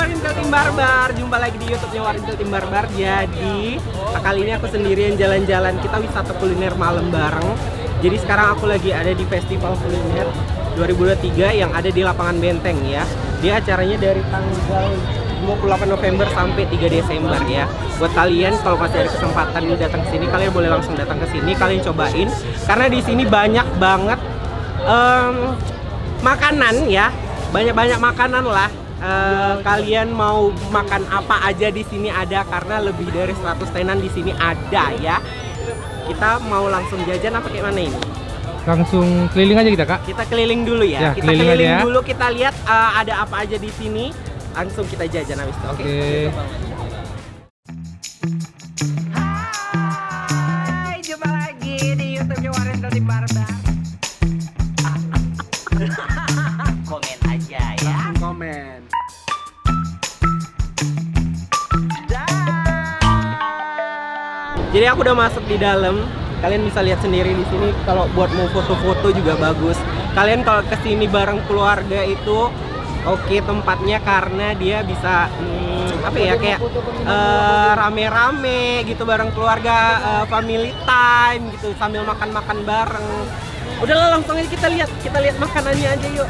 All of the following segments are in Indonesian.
Warintel Tim Barbar, jumpa lagi di YouTube-nya Warintel Tim Barbar. Jadi kali ini aku sendirian jalan-jalan, kita wisata kuliner malam bareng. Jadi sekarang aku lagi ada di Festival Kuliner 2023 yang ada di Lapangan Benteng ya. Dia acaranya dari tanggal 28 November sampai 3 Desember ya. Buat kalian kalau masih ada kesempatan datang ke sini, kalian boleh langsung datang ke sini, kalian cobain. Karena di sini banyak banget makanan ya, banyak makanan lah. Kalian mau makan apa aja di sini ada, karena lebih dari 100 tenan di sini ada ya. Kita mau langsung jajan apa kayak mana ini? Langsung keliling aja kita, Kak. Kita keliling dulu ya. Kita keliling keliling aja, ya. dulu, kita lihat ada apa aja di sini. Langsung kita jajan habis itu. Oke. Hai, jumpa lagi di YouTube-nya Warintel Tim Barbar. Komen aja ya. Komen. Jadi aku udah masuk di dalam. Kalian bisa lihat sendiri di sini. Kalau buat mau foto-foto juga bagus. Kalian kalau kesini bareng keluarga itu oke tempatnya, karena dia bisa apa ya, kayak rame-rame gitu bareng keluarga, family time gitu sambil makan-makan bareng. Udahlah langsung aja kita lihat makanannya aja yuk.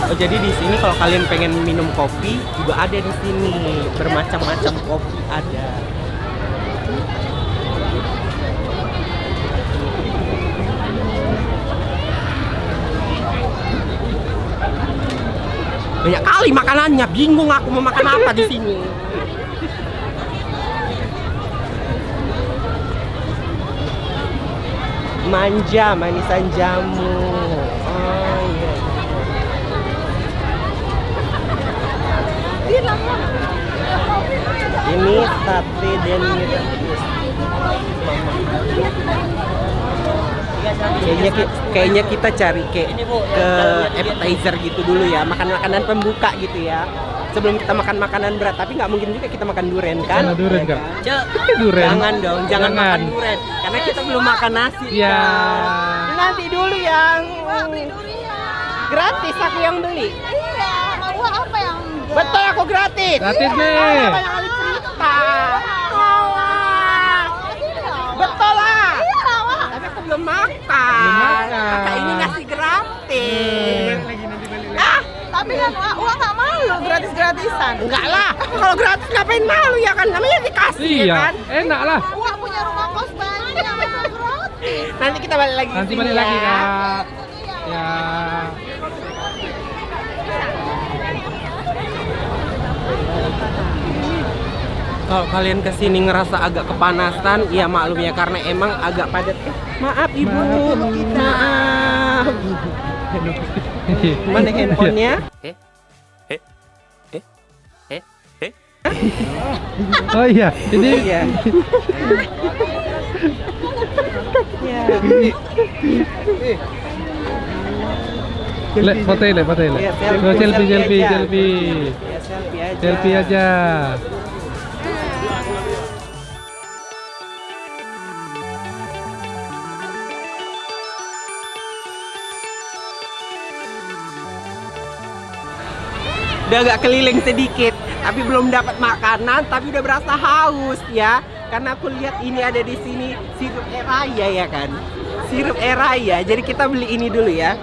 Oh, jadi di sini kalau kalian pengen minum kopi juga ada di sini, bermacam-macam kopi ada. Banyak kali makanannya, bingung aku mau makan apa di sini. Manja, manisan jamu. Oh iya. Ini sate dan kayaknya kita cari ke appetizer gitu dulu ya, makanan pembuka gitu ya, sebelum kita makan makanan berat. Tapi nggak mungkin juga kita makan durian kan? Durian kan? Jangan dong, jangan makan durian karena kita belum makan nasi ya. Kan? Nanti dulu yang gratis aku yang beli. Iya, mau apa yang enggak? Betul, aku gratis. Gratis nih. Banyak kali cerita. Betul lah. Tapi aku belum makan. Kakak ini ngasih gratis. Tapi kan uang nggak malu gratis-gratisan. Enggak lah. Kalau gratis ngapain malu ya kan? Namanya dikasih ya Iya, kan? enak lah. Uang punya rumah kos banyak, masa gratis. Nanti kita balik lagi. Nanti sini balik ya. lagi, Kak. Ya. Kalau kalian kesini ngerasa agak kepanasan, ya maklum ya, karena emang agak padat. Maaf ibu, maaf. Mana handphonenya? Oh iya, ini Iya. foto Iya, selfie aja. Ya, selfie aja. selfie aja. Udah agak keliling sedikit, tapi belum dapat makanan, tapi udah berasa haus ya. Karena aku lihat ini ada di sini sirup eraya ya kan, sirup eraya. Jadi kita beli ini dulu ya.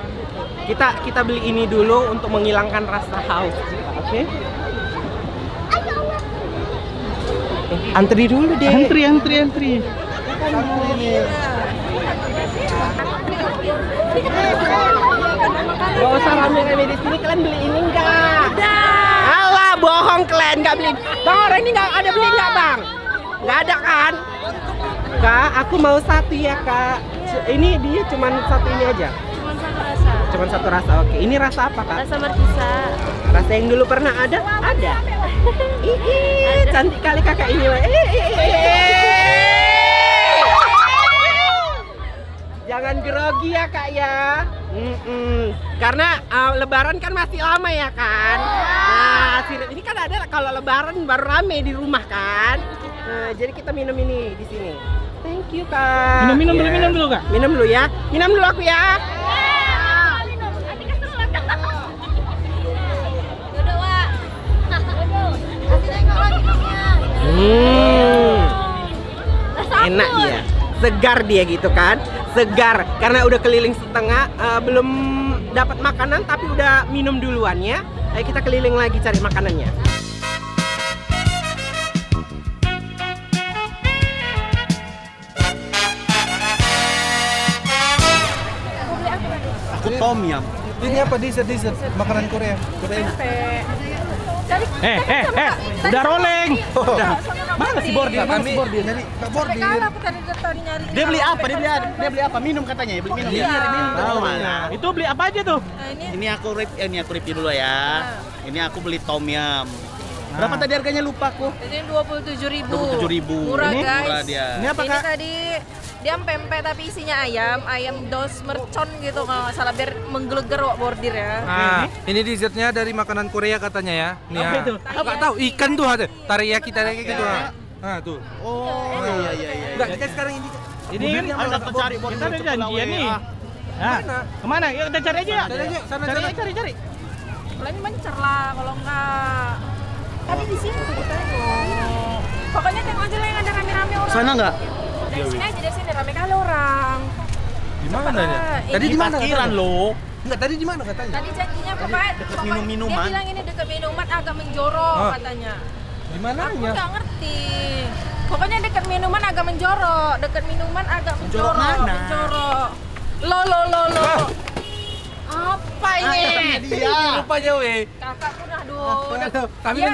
Kita beli ini dulu untuk menghilangkan rasa haus kita, oke? Antri dulu deh. Antri. Gak usah rame-rame di sini, kalian beli ini enggak? Alah, bohong kalian, nggak beli. Bang, orang ini nggak ada beli nggak bang? Nggak ada kan? Kak, aku mau satu ya kak. Ini dia cuman satu ini aja. Cuma satu rasa. Cuman satu rasa, oke. Ini rasa apa kak? Rasa markisa. Rasa yang dulu pernah ada? Ada. Ih, cantik kali kakak ini. Jangan grogi ya kak ya. Karena lebaran kan masih lama ya kan. Nah, sirup ini kan ada kalau lebaran baru rame di rumah kan. Nah, jadi kita minum ini di sini. Thank Thank you kak. Minum dulu, Ya. minum dulu, Kak. Minum dulu ya. Minum dulu aku ya. Enak dia, segar dia gitu kan, segar karena udah keliling setengah, belum dapat makanan tapi udah minum duluan ya. Ayo kita keliling lagi cari makanannya. Aku tom yum. Ini apa dessert makanan Korea? Udah rolling. Mana si Bordir? Mana si Bordir? Jadi Kak Bordir. Dia beli apa? Dia beli apa? Minum katanya ya, beli minum. Iya. Tahu mana? Itu beli apa aja tuh? Ini aku review dulu ya. Ini aku beli tom yum. Berapa tadi harganya lupa aku? Ini 27.000. 27.000. Murah Ini guys. murah dia. Ini apa, Ini Kak? tadi dia pempek tapi isinya ayam dos mercon gitu kalau nggak salah biar menggeleger wak bordir ya. Nah, ini dessertnya dari makanan Korea katanya ya. Nih, Apa ya. itu? Apa tahu? Ikan tuh ada. Teriyaki gitu. Nah, tuh. Oh, iya. Enggak, kita sekarang ini. Ini kan Ayo kita cari Bordir. kita ada cepet lah, janjian weh. nih. Ah. Nah, kemana? Yuk kita cari aja ya. Cari aja, sana. Cari. Kalian mencer lah kalau nggak. Tadi di sini tuh kita. Pokoknya tengok aja lah yang ada rame-rame orang. Sana enggak? Dari sini aja, dari sini rame kali orang. Di mana ya? Tadi Di parkiran loh. Enggak, tadi di mana katanya? Tadi janjinya pokoknya minum-minuman. Dia bilang ini dekat minuman agak menjorok Ah. katanya. Di mana Aku ya? nggak ngerti. Pokoknya dekat minuman agak menjorok, dekat minuman agak menjorok. mana? Menjorok. Lo. Apa ini? Dia. Rupanya weh. Kakak pun aduh. Kami Ya. kan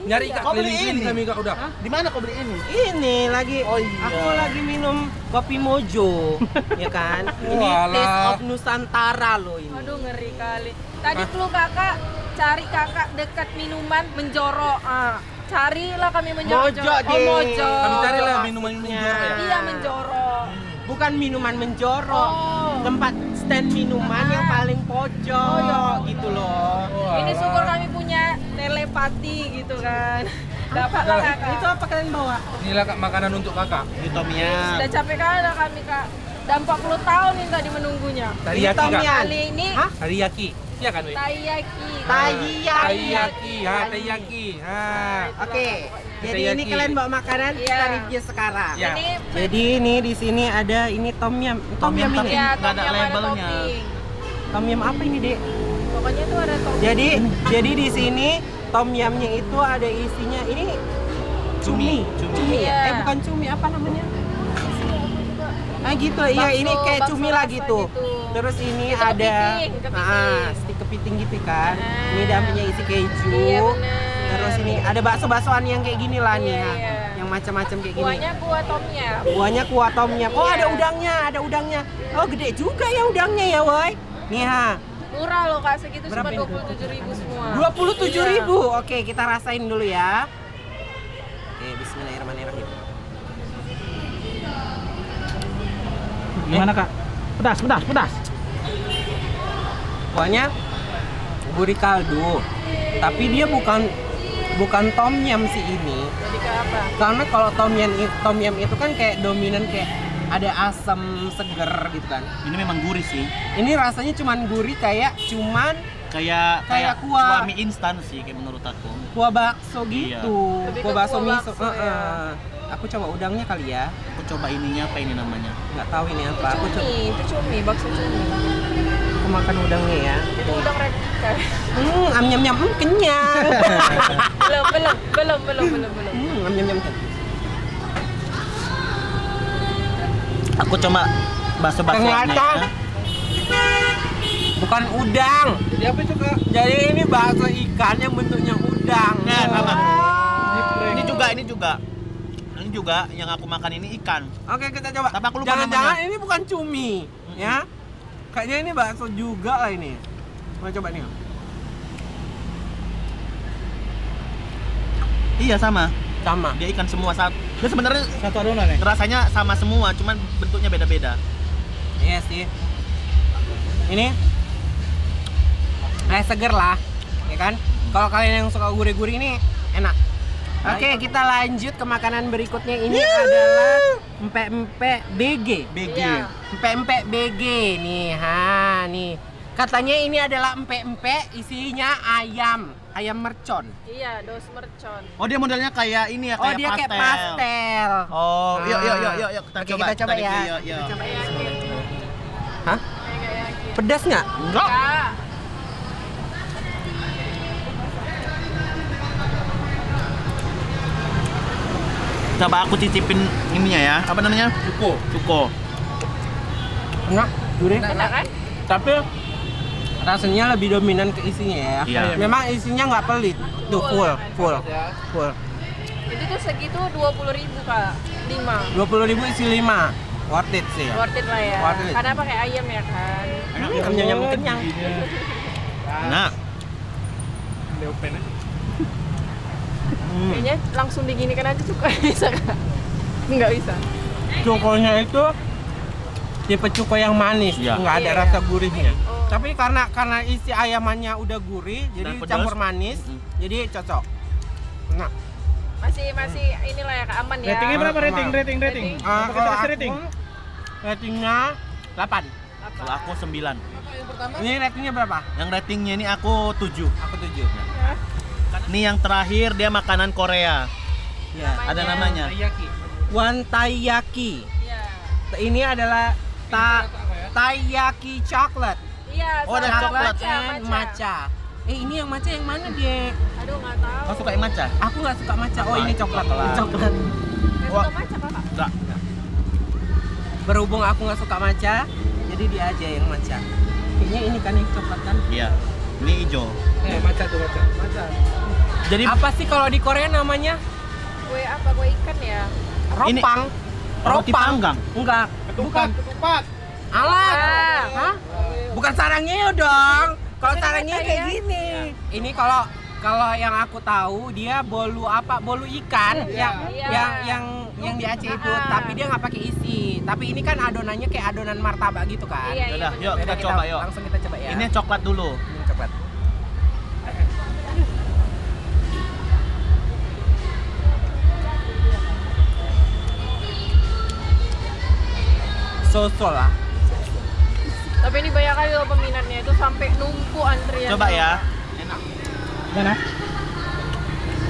nyari Kak Kau beli keliling-keliling ini? kami Kak udah. Di mana kau beli ini? Ini lagi, Oh, iya. aku lagi minum kopi Mojo, ya kan? Ini Walah. Taste of Nusantara loh ini. Aduh ngeri kali. Tadi clue kakak cari kakak dekat minuman menjorok. Carilah kami menjorok. Mojo, Oh, Ding. mojo. Kami carilah Maksudnya. minuman jorok ya. Iya menjorok. Bukan minuman menjorok, Oh. tempat stand minuman yang paling pojok, Oh, iya. gitu loh. Ini syukur kami punya telepati gitu kan. Dapatlah kakak. Itu apa kalian bawa? Inilah Kak makanan untuk Kakak. Di tom yum. Udah capek kali dah kami kak. Udah 40 tahun ini tadi menunggunya. Teriyaki Tom Kak. yum. Kali ini Hah? Teriyaki. Iya kan weh? taiyaki. Teriyaki. Teriyaki. Oke. Jadi ini Teriyaki. kalian bawa makanan, kita Iya. review sekarang. Ya. Ini Jadi ini di sini ada ini tom yum. Tom yum ini. ya Nggak ada tom yum labelnya. topping. Tom yum apa ini, Dek? Pokoknya tuh ada topping. Jadi di sini tom yumnya itu ada isinya ini cumi. Iya. Ya? Bukan cumi, apa namanya? Ah gitu, iya ini kayak bakso cumi lah rasa gitu. gitu. Terus ini Itu ada kepiting. stik kepiting gitu kan. Ah. Ini dalamnya isi keju. Iya, bener. Terus ini ada bakso-baksoan yang kayak gini lah nih. Iya, ya. iya. Yang macam-macam kayak gini. Kuahnya kuah tom yum. Buahnya kuah tom yum. Oh, Iya. ada udangnya. Oh, gede juga ya udangnya ya, woi. Nih ha. Murah loh kak, segitu cuma Berapa ini? 27.000 semua. 27.000. Iya. Oke, kita rasain dulu ya. Oke, bismillahirrahmanirrahim. Gimana Kak? Pedas. Kuahnya gurih kaldu. Tapi dia bukan tom yum sih ini. Jadi kayak apa? Karena kalau tom yum itu kan kayak dominan kayak ada asam seger gitu kan. Ini memang gurih sih. Ini rasanya cuman gurih kayak Kayak kuah. mie instan sih kayak menurut aku. kuah bakso Iya. gitu. Lebih ke Kuah bakso kuah miso. bakso, ya. Aku coba udangnya kali ya. Aku coba ininya apa ini namanya? Nggak tahu ini apa. Aku coba Itu cumi, bakso cumi. aku makan udangnya ya. Itu udang replika. Am nyam nyam, kenyang. belum. Am nyam nyam. Aku coba bakso-baksonya. Ternyata bukan udang. Jadi apa itu Kak? Jadi ini bakso ikan yang bentuknya udang. Nah, sama. Wow. Ini juga yang aku makan ini ikan. Oke, kita coba. Tapi aku lupa Jangan-jangan namanya. ini bukan cumi, ya? Kayaknya ini bakso juga lah ini. Mau coba nih. Iya sama. Sama. Dia ikan semua saat. Dia sebenarnya Satu adonan ya? rasanya sama semua, cuman bentuknya beda-beda. Iya sih. Ini seger lah, ya kan? Kalau kalian yang suka gurih-gurih ini enak. Oke, kita lanjut ke makanan berikutnya. Ini adalah empek-empek BG. Iya. Empek-empek BG nih. Ha, nih. Katanya ini adalah empek-empek isinya ayam mercon. Iya, dos mercon. Oh, dia modelnya kayak ini ya, Oh, kayak dia pastel. kayak pastel. Oh, yuk. Oke, kita coba ya. Yuk. Kita coba ya. Hah? Pedas nggak? Enggak. Ya. Coba aku cicipin ininya ya. Apa namanya? Cuko. Enggak, gurih. Enak kan? Tapi rasanya lebih dominan ke isinya ya. Iya. Memang isinya nggak pelit. Tuh full. Itu tuh segitu 20.000 Kak. 5. 20.000 isi 5. Worth it sih. Worth it lah ya. Worth it. Karena pakai ayam ya kan. Kenyang. Nah, Kayaknya langsung diginikan aja cukup bisa Kak. Nggak bisa. Cukonya itu tipe cuko yang manis, Iya. nggak ada Iya. rasa gurihnya. Oh. Tapi karena isi ayamannya udah gurih, jadi pedas. campur manis, jadi cocok. Nah, Masih inilah ya Kak, aman ya. Ratingnya berapa Rating. rating? Apa kita kalau kasih rating? aku ratingnya 8. kalau aku 9. Ini ratingnya berapa? Yang ratingnya ini aku 7. Aku 7. Ini yang terakhir dia makanan Korea. Ya. Ada namanya. Wantayaki. Iya. Ini adalah taiyaki coklat. Iya, Oh, ada sama coklat and matcha. Ini yang matcha yang mana dia? Aduh, nggak tahu. Kau suka yang matcha? Aku nggak suka matcha. Oh, ini coklat. Coklat. Ini coklat. Nggak Wah. suka matcha Kakak? Enggak. Berhubung aku nggak suka matcha, jadi dia aja yang matcha. Kayaknya ini kan yang coklat kan? Iya. Ini hijau. Matcha tuh matcha. Jadi Apa sih kalau di Korea namanya? Kue apa? Kue ikan ya? Ropang. roti panggang. Enggak. Bukan. Ketupat. Alat. Ah. Hah? Bukan sarangnya dong. Kalau Tapi sarangnya namanya kayak ya. gini. Ini kalau yang aku tahu dia bolu apa? Bolu ikan Iya. yang di Aceh itu, Ah. tapi dia nggak pakai isi. Tapi ini kan adonannya kayak adonan martabak gitu kan. Iya, Yaudah, bener. yuk kita Yaudah, coba yuk. Langsung kita coba ya. Ini coklat dulu. Ini coklat. So lah. Tapi ini banyak kali loh peminatnya itu sampai numpuk antrian. Coba ya. Mana?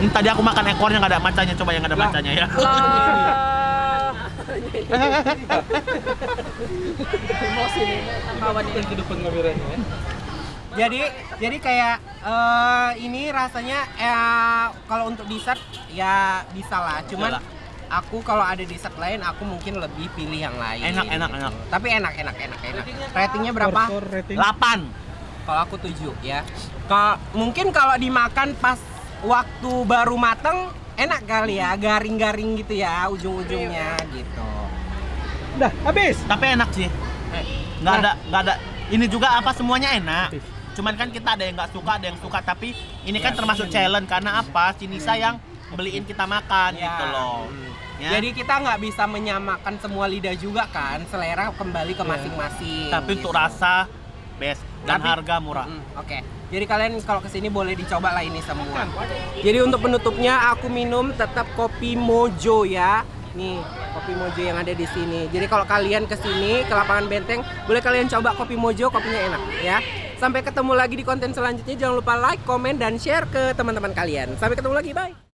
Ini tadi aku makan ekornya nggak ada macanya. Coba yang ada macanya ya. Lah. Emosi nih kawan ini. Jadi kayak ini rasanya kalau untuk dessert ya bisa lah. Cuman Iyalah. aku kalau ada dessert lain aku mungkin lebih pilih yang lain. Enak. Tapi enak. Ratingnya berapa? Skor rating. 8. Kalau aku 7 ya. Mungkin kalau dimakan pas waktu baru mateng enak kali ya, garing-garing gitu ya ujung-ujungnya gitu. Udah, habis. Tapi enak sih. Nggak ada. Ini juga apa semuanya enak. Cuman kan kita ada yang nggak suka, ada yang suka. Tapi ini kan termasuk challenge karena apa? Si Nisa yang beliin kita makan Ya. gitu loh. Ya. Jadi kita nggak bisa menyamakan semua lidah juga kan, selera kembali ke masing-masing. Tapi gitu. untuk rasa best dan Tapi- harga murah. Oke. Jadi kalian kalau kesini boleh dicoba lah ini semua. Jadi untuk penutupnya aku minum tetap kopi Mojo ya. Nih, kopi Mojo yang ada di sini. Jadi kalau kalian kesini ke Lapangan Benteng, boleh kalian coba kopi Mojo, kopinya enak ya. Sampai ketemu lagi di konten selanjutnya. Jangan lupa like, komen, dan share ke teman-teman kalian. Sampai ketemu lagi, bye.